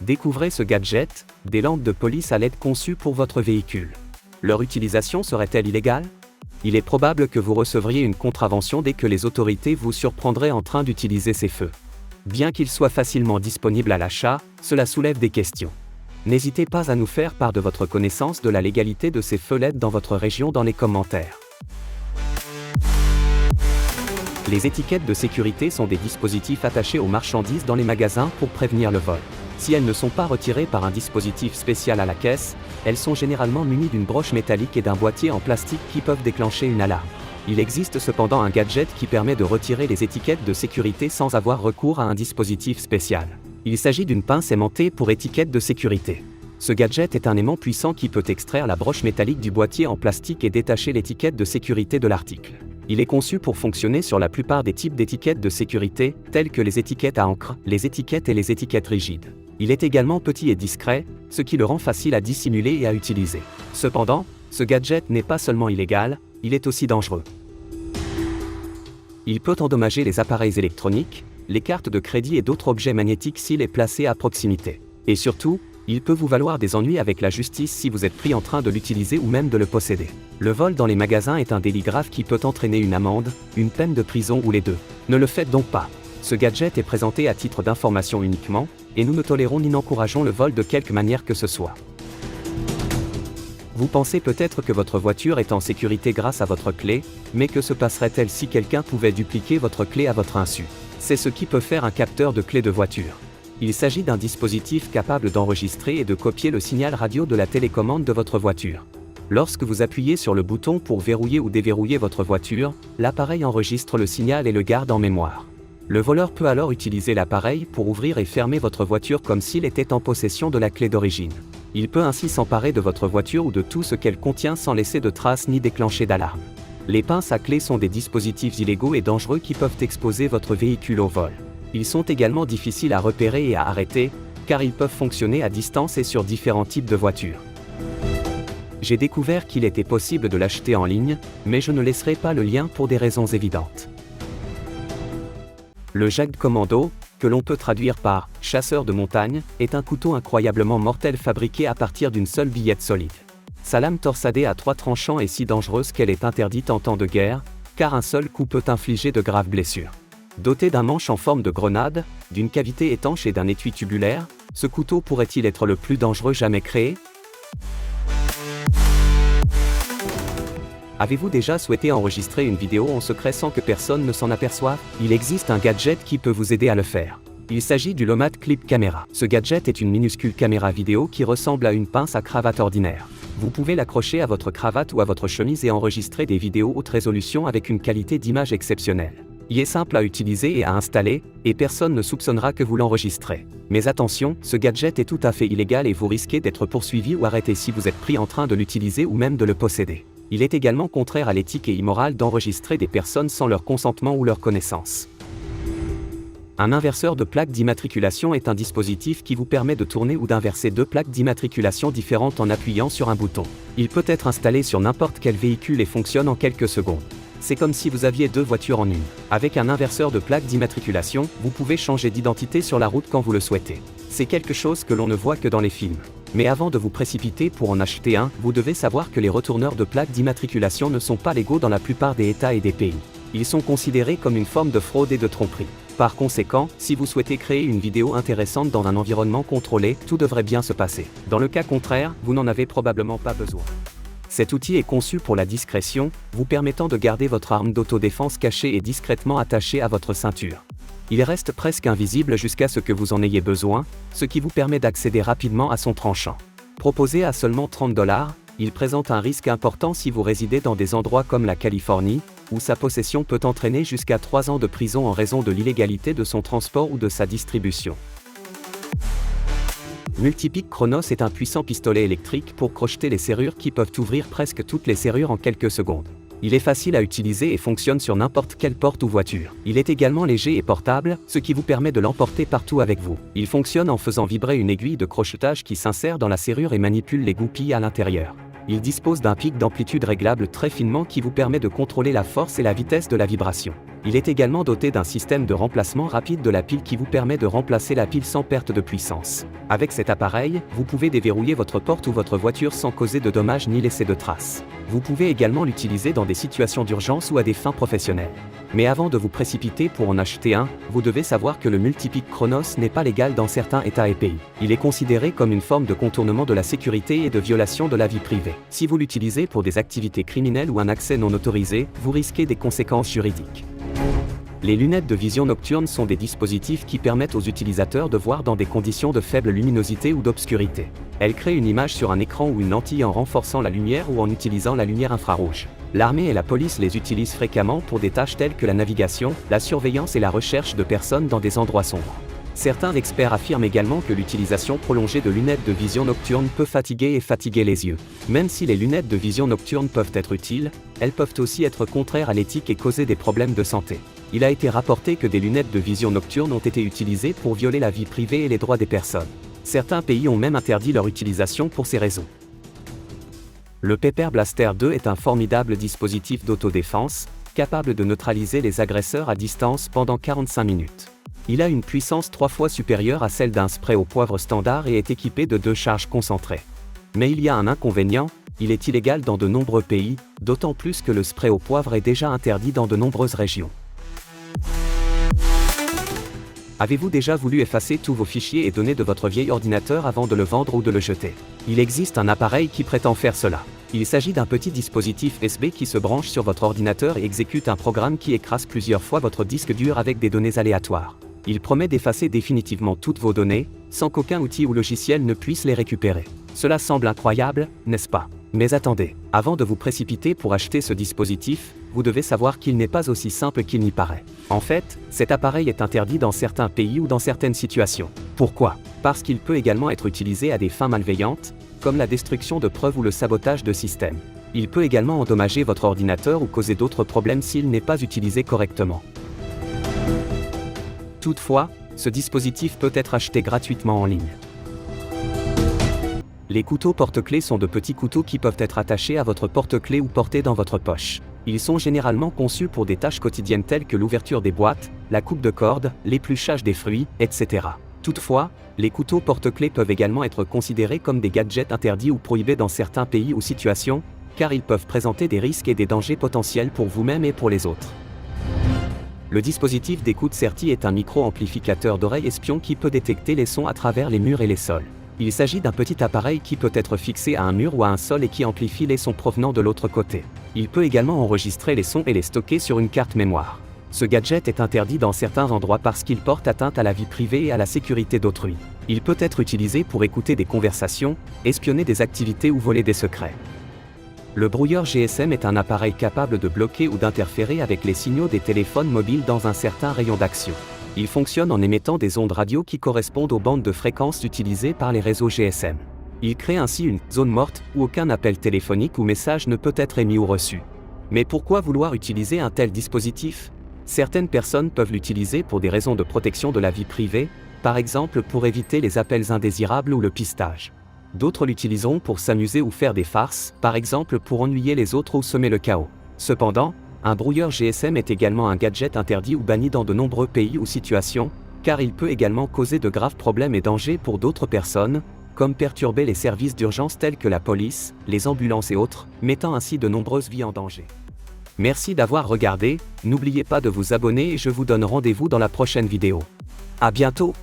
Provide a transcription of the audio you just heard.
Découvrez ce gadget, des lampes de police à LED conçues pour votre véhicule. Leur utilisation serait-elle illégale? Il est probable que vous recevriez une contravention dès que les autorités vous surprendraient en train d'utiliser ces feux. Bien qu'ils soient facilement disponibles à l'achat, cela soulève des questions. N'hésitez pas à nous faire part de votre connaissance de la légalité de ces feux LED dans votre région dans les commentaires. Les étiquettes de sécurité sont des dispositifs attachés aux marchandises dans les magasins pour prévenir le vol. Si elles ne sont pas retirées par un dispositif spécial à la caisse, elles sont généralement munies d'une broche métallique et d'un boîtier en plastique qui peuvent déclencher une alarme. Il existe cependant un gadget qui permet de retirer les étiquettes de sécurité sans avoir recours à un dispositif spécial. Il s'agit d'une pince aimantée pour étiquettes de sécurité. Ce gadget est un aimant puissant qui peut extraire la broche métallique du boîtier en plastique et détacher l'étiquette de sécurité de l'article. Il est conçu pour fonctionner sur la plupart des types d'étiquettes de sécurité, telles que les étiquettes à encre, les étiquettes et les étiquettes rigides. Il est également petit et discret, ce qui le rend facile à dissimuler et à utiliser. Cependant, ce gadget n'est pas seulement illégal, il est aussi dangereux. Il peut endommager les appareils électroniques, les cartes de crédit et d'autres objets magnétiques s'il est placé à proximité. Et surtout, il peut vous valoir des ennuis avec la justice si vous êtes pris en train de l'utiliser ou même de le posséder. Le vol dans les magasins est un délit grave qui peut entraîner une amende, une peine de prison ou les deux. Ne le faites donc pas. Ce gadget est présenté à titre d'information uniquement, et nous ne tolérons ni n'encourageons le vol de quelque manière que ce soit. Vous pensez peut-être que votre voiture est en sécurité grâce à votre clé, mais que se passerait-elle si quelqu'un pouvait dupliquer votre clé à votre insu? C'est ce qui peut faire un capteur de clé de voiture. Il s'agit d'un dispositif capable d'enregistrer et de copier le signal radio de la télécommande de votre voiture. Lorsque vous appuyez sur le bouton pour verrouiller ou déverrouiller votre voiture, l'appareil enregistre le signal et le garde en mémoire. Le voleur peut alors utiliser l'appareil pour ouvrir et fermer votre voiture comme s'il était en possession de la clé d'origine. Il peut ainsi s'emparer de votre voiture ou de tout ce qu'elle contient sans laisser de traces ni déclencher d'alarme. Les pinces à clé sont des dispositifs illégaux et dangereux qui peuvent exposer votre véhicule au vol. Ils sont également difficiles à repérer et à arrêter, car ils peuvent fonctionner à distance et sur différents types de voitures. J'ai découvert qu'il était possible de l'acheter en ligne, mais je ne laisserai pas le lien pour des raisons évidentes. Le Jagd Commando, que l'on peut traduire par « chasseur de montagne », est un couteau incroyablement mortel fabriqué à partir d'une seule billette solide. Sa lame torsadée à 3 tranchants est si dangereuse qu'elle est interdite en temps de guerre, car un seul coup peut infliger de graves blessures. Doté d'un manche en forme de grenade, d'une cavité étanche et d'un étui tubulaire, ce couteau pourrait-il être le plus dangereux jamais créé? Avez-vous déjà souhaité enregistrer une vidéo en secret sans que personne ne s'en aperçoive? Il existe un gadget qui peut vous aider à le faire. Il s'agit du Lomat Clip Camera. Ce gadget est une minuscule caméra vidéo qui ressemble à une pince à cravate ordinaire. Vous pouvez l'accrocher à votre cravate ou à votre chemise et enregistrer des vidéos haute résolution avec une qualité d'image exceptionnelle. Il est simple à utiliser et à installer, et personne ne soupçonnera que vous l'enregistrez. Mais attention, ce gadget est tout à fait illégal et vous risquez d'être poursuivi ou arrêté si vous êtes pris en train de l'utiliser ou même de le posséder. Il est également contraire à l'éthique et immoral d'enregistrer des personnes sans leur consentement ou leur connaissance. Un inverseur de plaques d'immatriculation est un dispositif qui vous permet de tourner ou d'inverser 2 plaques d'immatriculation différentes en appuyant sur un bouton. Il peut être installé sur n'importe quel véhicule et fonctionne en quelques secondes. C'est comme si vous aviez 2 voitures en une. Avec un inverseur de plaques d'immatriculation, vous pouvez changer d'identité sur la route quand vous le souhaitez. C'est quelque chose que l'on ne voit que dans les films. Mais avant de vous précipiter pour en acheter un, vous devez savoir que les retourneurs de plaques d'immatriculation ne sont pas légaux dans la plupart des États et des pays. Ils sont considérés comme une forme de fraude et de tromperie. Par conséquent, si vous souhaitez créer une vidéo intéressante dans un environnement contrôlé, tout devrait bien se passer. Dans le cas contraire, vous n'en avez probablement pas besoin. Cet outil est conçu pour la discrétion, vous permettant de garder votre arme d'autodéfense cachée et discrètement attachée à votre ceinture. Il reste presque invisible jusqu'à ce que vous en ayez besoin, ce qui vous permet d'accéder rapidement à son tranchant. Proposé à seulement 30 $, il présente un risque important si vous résidez dans des endroits comme la Californie, où sa possession peut entraîner jusqu'à 3 ans de prison en raison de l'illégalité de son transport ou de sa distribution. Multipic Chronos est un puissant pistolet électrique pour crocheter les serrures qui peuvent ouvrir presque toutes les serrures en quelques secondes. Il est facile à utiliser et fonctionne sur n'importe quelle porte ou voiture. Il est également léger et portable, ce qui vous permet de l'emporter partout avec vous. Il fonctionne en faisant vibrer une aiguille de crochetage qui s'insère dans la serrure et manipule les goupilles à l'intérieur. Il dispose d'un pic d'amplitude réglable très finement qui vous permet de contrôler la force et la vitesse de la vibration. Il est également doté d'un système de remplacement rapide de la pile qui vous permet de remplacer la pile sans perte de puissance. Avec cet appareil, vous pouvez déverrouiller votre porte ou votre voiture sans causer de dommages ni laisser de traces. Vous pouvez également l'utiliser dans des situations d'urgence ou à des fins professionnelles. Mais avant de vous précipiter pour en acheter un, vous devez savoir que le Multipic Chronos n'est pas légal dans certains États et pays. Il est considéré comme une forme de contournement de la sécurité et de violation de la vie privée. Si vous l'utilisez pour des activités criminelles ou un accès non autorisé, vous risquez des conséquences juridiques. Les lunettes de vision nocturne sont des dispositifs qui permettent aux utilisateurs de voir dans des conditions de faible luminosité ou d'obscurité. Elles créent une image sur un écran ou une lentille en renforçant la lumière ou en utilisant la lumière infrarouge. L'armée et la police les utilisent fréquemment pour des tâches telles que la navigation, la surveillance et la recherche de personnes dans des endroits sombres. Certains experts affirment également que l'utilisation prolongée de lunettes de vision nocturne peut fatiguer les yeux. Même si les lunettes de vision nocturne peuvent être utiles, elles peuvent aussi être contraires à l'éthique et causer des problèmes de santé. Il a été rapporté que des lunettes de vision nocturne ont été utilisées pour violer la vie privée et les droits des personnes. Certains pays ont même interdit leur utilisation pour ces raisons. Le Pepper Blaster 2 est un formidable dispositif d'autodéfense, capable de neutraliser les agresseurs à distance pendant 45 minutes. Il a une puissance 3 fois supérieure à celle d'un spray au poivre standard et est équipé de 2 charges concentrées. Mais il y a un inconvénient, il est illégal dans de nombreux pays, d'autant plus que le spray au poivre est déjà interdit dans de nombreuses régions. Avez-vous déjà voulu effacer tous vos fichiers et données de votre vieil ordinateur avant de le vendre ou de le jeter? Il existe un appareil qui prétend faire cela. Il s'agit d'un petit dispositif USB qui se branche sur votre ordinateur et exécute un programme qui écrase plusieurs fois votre disque dur avec des données aléatoires. Il promet d'effacer définitivement toutes vos données, sans qu'aucun outil ou logiciel ne puisse les récupérer. Cela semble incroyable, n'est-ce pas? Mais attendez, avant de vous précipiter pour acheter ce dispositif, vous devez savoir qu'il n'est pas aussi simple qu'il n'y paraît. En fait, cet appareil est interdit dans certains pays ou dans certaines situations. Pourquoi? Parce qu'il peut également être utilisé à des fins malveillantes, comme la destruction de preuves ou le sabotage de systèmes. Il peut également endommager votre ordinateur ou causer d'autres problèmes s'il n'est pas utilisé correctement. Toutefois, ce dispositif peut être acheté gratuitement en ligne. Les couteaux porte-clés sont de petits couteaux qui peuvent être attachés à votre porte-clés ou portés dans votre poche. Ils sont généralement conçus pour des tâches quotidiennes telles que l'ouverture des boîtes, la coupe de corde, l'épluchage des fruits, etc. Toutefois, les couteaux porte-clés peuvent également être considérés comme des gadgets interdits ou prohibés dans certains pays ou situations, car ils peuvent présenter des risques et des dangers potentiels pour vous-même et pour les autres. Le dispositif d'écoute Certi est un micro-amplificateur d'oreille espion qui peut détecter les sons à travers les murs et les sols. Il s'agit d'un petit appareil qui peut être fixé à un mur ou à un sol et qui amplifie les sons provenant de l'autre côté. Il peut également enregistrer les sons et les stocker sur une carte mémoire. Ce gadget est interdit dans certains endroits parce qu'il porte atteinte à la vie privée et à la sécurité d'autrui. Il peut être utilisé pour écouter des conversations, espionner des activités ou voler des secrets. Le brouilleur GSM est un appareil capable de bloquer ou d'interférer avec les signaux des téléphones mobiles dans un certain rayon d'action. Il fonctionne en émettant des ondes radio qui correspondent aux bandes de fréquences utilisées par les réseaux GSM. Il crée ainsi une zone morte où aucun appel téléphonique ou message ne peut être émis ou reçu. Mais pourquoi vouloir utiliser un tel dispositif? Certaines personnes peuvent l'utiliser pour des raisons de protection de la vie privée, par exemple pour éviter les appels indésirables ou le pistage. D'autres l'utiliseront pour s'amuser ou faire des farces, par exemple pour ennuyer les autres ou semer le chaos. Cependant, un brouilleur GSM est également un gadget interdit ou banni dans de nombreux pays ou situations, car il peut également causer de graves problèmes et dangers pour d'autres personnes, comme perturber les services d'urgence tels que la police, les ambulances et autres, mettant ainsi de nombreuses vies en danger. Merci d'avoir regardé, n'oubliez pas de vous abonner et je vous donne rendez-vous dans la prochaine vidéo. À bientôt!